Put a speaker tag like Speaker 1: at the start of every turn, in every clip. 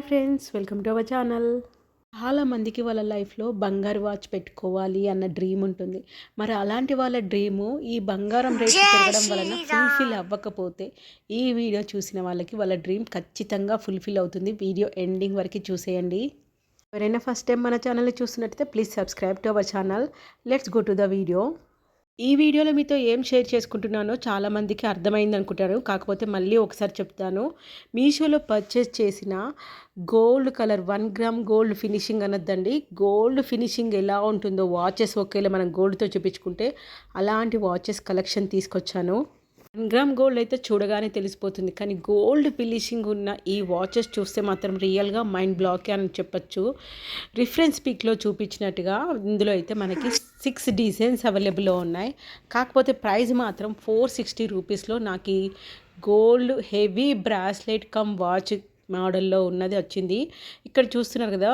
Speaker 1: Friends, welcome to our channel. చాలా మందికి వాళ్ళ లైఫ్లో బంగారు వాచ్ పెట్టుకోవాలి అన్న డ్రీమ్ ఉంటుంది. మరి అలాంటి వాళ్ళ డ్రీము ఈ బంగారం రేటు పెరగడం వలన ఫుల్ఫిల్ అవ్వకపోతే ఈ వీడియో చూసిన వాళ్ళకి వాళ్ళ డ్రీమ్ ఖచ్చితంగా ఫుల్ఫిల్ అవుతుంది. వీడియో ఎండింగ్ వరకు చూసేయండి. ఎవరైనా ఫస్ట్ టైం మన ఛానల్ని చూస్తున్నట్టయితే please subscribe to our channel. Let's go to the video. ఈ వీడియోలో మీతో ఏం షేర్ చేసుకుంటున్నానో చాలామందికి అర్థమైంది అనుకుంటారు. కాకపోతే మళ్ళీ ఒకసారి చెప్తాను. మీషోలో పర్చేస్ చేసిన gold colour 1 gram gold finishing అనొద్దండి. గోల్డ్ ఫినిషింగ్ ఎలా ఉంటుందో వాచెస్ ఒకేలా మనం గోల్డ్తో చూపించుకుంటే అలాంటి వాచెస్ కలెక్షన్ తీసుకొచ్చాను. 1 గ్రామ్ గోల్డ్ అయితే చూడగానే తెలిసిపోతుంది. కానీ గోల్డ్ ఫినిషింగ్ ఉన్న ఈ వాచెస్ చూస్తే మాత్రం రియల్గా మైండ్ బ్లాక్ అని చెప్పచ్చు. రిఫరెన్స్ పిక్లో చూపించినట్టుగా ఇందులో అయితే మనకి 6 డిజైన్స్ అవైలబుల్లో ఉన్నాయి. కాకపోతే ప్రైస్ మాత్రం 460 రూపీస్లో నాకు ఈ gold heavy bracelet come watch మోడల్లో ఉన్నది వచ్చింది. ఇక్కడ చూస్తున్నారు కదా,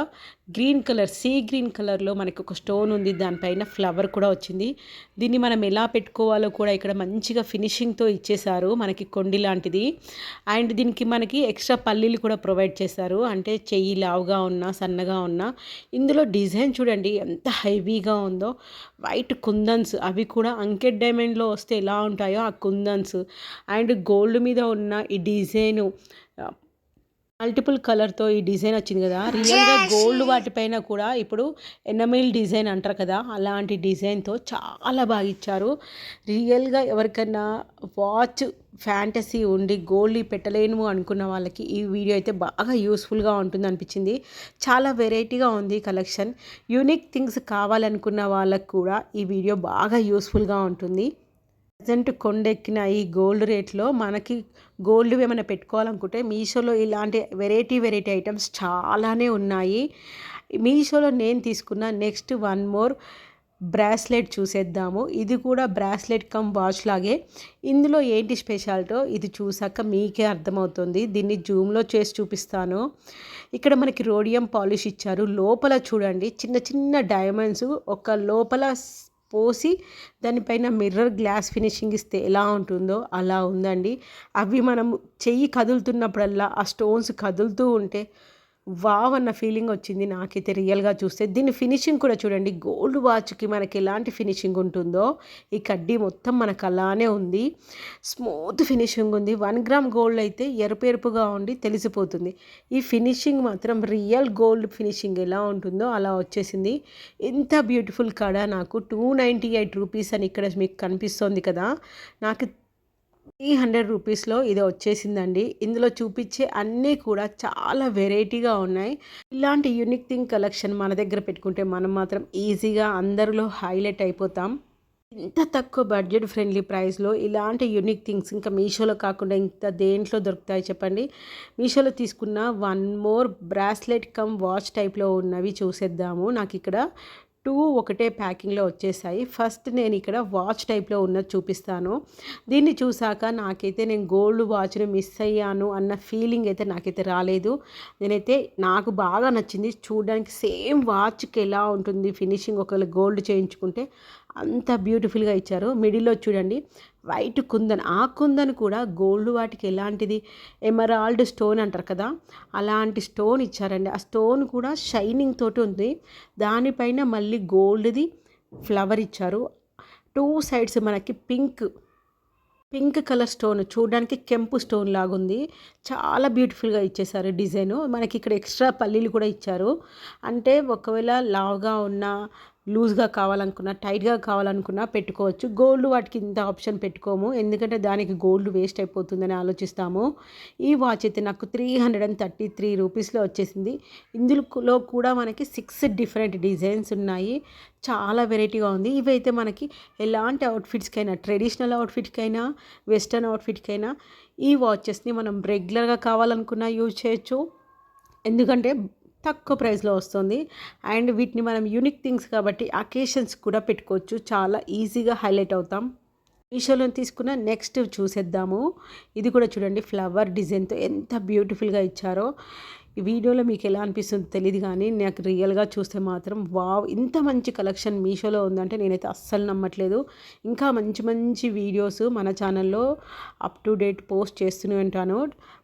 Speaker 1: గ్రీన్ కలర్, సీ గ్రీన్ కలర్లో మనకి ఒక స్టోన్ ఉంది. దానిపైన ఫ్లవర్ కూడా వచ్చింది. దీన్ని మనం ఎలా పెట్టుకోవాలో కూడా ఇక్కడ మంచిగా ఫినిషింగ్తో ఇచ్చేసారు. మనకి కొండి లాంటిది. అండ్ దీనికి మనకి ఎక్స్ట్రా పల్లీలు కూడా ప్రొవైడ్ చేశారు. అంటే చెయ్యి లావుగా ఉన్నా సన్నగా ఉన్నా. ఇందులో డిజైన్ చూడండి ఎంత హెవీగా ఉందో. వైట్ కుందన్స్, అవి కూడా అంకెట్ డైమండ్లో వస్తే ఎలా ఉంటాయో ఆ కుందన్స్. అండ్ గోల్డ్ మీద ఉన్న ఈ డిజైను మల్టిపుల్ కలర్తో ఈ డిజైన్ వచ్చింది కదా. రియల్గా గోల్డ్ వాటిపైన కూడా ఇప్పుడు ఎనమిల్ డిజైన్ అంటారు కదా, అలాంటి డిజైన్తో చాలా బాగా ఇచ్చారు. రియల్గా ఎవరికైనా వాచ్ ఫ్యాంటసీ ఉండి గోల్డ్ పెట్టలేను అనుకున్న వాళ్ళకి ఈ వీడియో అయితే బాగా యూస్ఫుల్గా ఉంటుంది అనిపించింది. చాలా వెరైటీగా ఉంది కలెక్షన్. యూనిక్ థింగ్స్ కావాలనుకున్న వాళ్ళకు కూడా ఈ వీడియో బాగా యూస్ఫుల్గా ఉంటుంది. ప్రజెంట్ కొండెక్కిన ఈ గోల్డ్ రేట్లో మనకి గోల్డ్ ఏమైనా పెట్టుకోవాలనుకుంటే మీషోలో ఇలాంటి వెరైటీ ఐటమ్స్ చాలానే ఉన్నాయి. మీషోలో నేను తీసుకున్న నెక్స్ట్ 1 మోర్ బ్రాస్లెట్ చూసేద్దాము. ఇది కూడా బ్రాస్లెట్ కమ్ వాచ్ లాగే. ఇందులో ఏంటి స్పెషాలిటో ఇది చూసాక మీకే అర్థమవుతుంది. దీన్ని జూమ్లో చేసి చూపిస్తాను. ఇక్కడ మనకి రోడియం పాలిష్ ఇచ్చారు. లోపల చూడండి చిన్న చిన్న డైమండ్స్ ఒక లోపల పోసి దానిపైన మిర్రర్ గ్లాస్ ఫినిషింగ్ ఇస్తే ఎలా ఉంటుందో అలా ఉందండి. అవి మనం చెయ్యి కదులుతున్నప్పుడల్లా ఆ స్టోన్స్ కదులుతూ ఉంటే వావ్ అన్న ఫీలింగ్ వచ్చింది నాకైతే రియల్గా చూస్తే. దీని ఫినిషింగ్ కూడా చూడండి, గోల్డ్ వాచ్కి మనకి ఎలాంటి ఫినిషింగ్ ఉంటుందో ఈ కడ్డీ మొత్తం మనకు అలానే ఉంది. స్మూత్ ఫినిషింగ్ ఉంది. 1 గ్రామ్ గోల్డ్ అయితే ఎరుపుగా ఉండి తెలిసిపోతుంది. ఈ ఫినిషింగ్ మాత్రం రియల్ గోల్డ్ ఫినిషింగ్ ఎలా ఉంటుందో అలా వచ్చేసింది. ఎంత బ్యూటిఫుల్ కడ. నాకు 298 రూపీస్ అని ఇక్కడ మీకు కనిపిస్తుంది కదా, నాకు 300 రూపీస్లో ఇది వచ్చేసిందండి. ఇందులో చూపించే అన్నీ కూడా చాలా వెరైటీగా ఉన్నాయి. ఇలాంటి యూనిక్ థింగ్ కలెక్షన్ మన దగ్గర పెట్టుకుంటే మనం మాత్రం ఈజీగా అందరిలో హైలైట్ అయిపోతాం. ఇంత తక్కువ బడ్జెట్ ఫ్రెండ్లీ ప్రైస్లో ఇలాంటి యూనిక్ థింగ్స్ ఇంకా మీషోలో కాకుండా ఇంత దేంట్లో దొరుకుతాయి చెప్పండి. మీషోలో తీసుకున్న 1 మోర్ బ్రాస్లెట్ కమ్ వాచ్ టైప్లో ఉన్నవి చూసేద్దాము. నాకు ఇక్కడ 2 ఒకటే ప్యాకింగ్లో వచ్చేసాయి. ఫస్ట్ నేను ఇక్కడ వాచ్ టైప్లో ఉన్నది చూపిస్తాను. దీన్ని చూసాక నాకైతే నేను గోల్డ్ వాచ్ని మిస్ అయ్యాను అన్న ఫీలింగ్ అయితే నాకైతే రాలేదు. నాకు బాగా నచ్చింది. చూడడానికి సేమ్ వాచ్కి ఎలా ఉంటుంది ఫినిషింగ్ ఒకవేళ గోల్డ్ చేయించుకుంటే అంత బ్యూటిఫుల్గా ఇచ్చారు. మిడిల్లో చూడండి వైట్ కుందన్, ఆ కుందన్ కూడా గోల్డ్ వాటికి ఎలాంటిది ఎమరాల్డ్ స్టోన్ అంటారు కదా, అలాంటి స్టోన్ ఇచ్చారండి. ఆ స్టోన్ కూడా షైనింగ్ తోటి ఉంది. దానిపైన మళ్ళీ గోల్డ్ది ఫ్లవర్ ఇచ్చారు. 2 సైడ్స్ మనకి పింక్ కలర్ స్టోన్, చూడడానికి కెంపు స్టోన్ లాగుంది. చాలా బ్యూటిఫుల్గా ఇచ్చేసారు డిజైను. మనకి ఇక్కడ ఎక్స్ట్రా పల్లీలు కూడా ఇచ్చారు. అంటే ఒకవేళ లావుగా ఉన్న లూజ్గా కావాలనుకున్నా టైట్గా కావాలనుకున్నా పెట్టుకోవచ్చు. గోల్డ్ వాటికి ఇంత ఆప్షన్ పెట్టుకోము, ఎందుకంటే దానికి గోల్డ్ వేస్ట్ అయిపోతుందని ఆలోచిస్తాము. ఈ వాచ్ అయితే నాకు 333 రూపీస్లో వచ్చేసింది. ఇందులో కూడా మనకి 6 డిఫరెంట్ డిజైన్స్ ఉన్నాయి. చాలా వెరైటీగా ఉంది. ఇవైతే మనకి ఎలాంటి అవుట్ఫిట్స్కైనా, ట్రెడిషనల్ అవుట్ఫిట్కైనా వెస్టర్న్ అవుట్ఫిట్కైనా ఈ వాచెస్ని మనం రెగ్యులర్గా కావాలనుకున్నా యూజ్ చేయొచ్చు. ఎందుకంటే తక్కువ ప్రైస్లో వస్తుంది. అండ్ వీటిని మనం యూనిక్ థింగ్స్ కాబట్టి అకేషన్స్ కూడా పెట్టుకోవచ్చు. చాలా ఈజీగా హైలైట్ అవుతాం. మీషోలో తీసుకున్న నెక్స్ట్ చూసేద్దాము. ఇది కూడా చూడండి ఫ్లవర్ డిజైన్తో ఎంత బ్యూటిఫుల్గా ఇచ్చారో. ఈ వీడియోలో మీకు ఎలా అనిపిస్తుందో తెలియదు కానీ నాకు రియల్గా చూస్తే మాత్రం వావ్, ఇంత మంచి కలెక్షన్ మీషోలో ఉందంటే నేనైతే అస్సలు నమ్మట్లేదు. ఇంకా మంచి మంచి వీడియోస్ మన ఛానల్లో అప్ టు డేట్ పోస్ట్ చేస్తూనే ఉంటాను.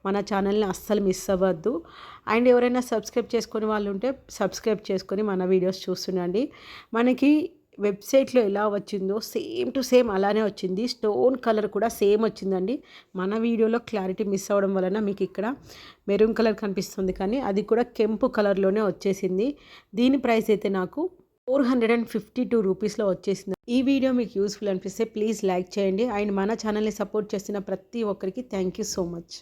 Speaker 1: మన ఛానల్ని అస్సలు మిస్ అవ్వద్దు. అండ్ ఎవరైనా సబ్స్క్రైబ్ చేసుకునే వాళ్ళు ఉంటే సబ్స్క్రైబ్ చేసుకొని మన వీడియోస్ చూస్తుండండి. మనకి వెబ్సైట్లో ఎలా వచ్చిందో సేమ్ టు సేమ్ అలానే వచ్చింది. స్టోన్ కలర్ కూడా సేమ్ వచ్చిందండి. మన వీడియోలో క్లారిటీ మిస్ అవ్వడం వలన మీకు ఇక్కడ మెరూన్ కలర్ కనిపిస్తుంది, కానీ అది కూడా కెంపు కలర్లోనే వచ్చేసింది. దీని ప్రైస్ అయితే నాకు 452 రూపీస్లో వచ్చేసింది. ఈ వీడియో మీకు యూస్ఫుల్ అనిపిస్తే ప్లీజ్ లైక్ చేయండి. అండ్ మన ఛానల్ని సపోర్ట్ చేస్తున్న ప్రతి ఒక్కరికి థ్యాంక్ యూ సో మచ్.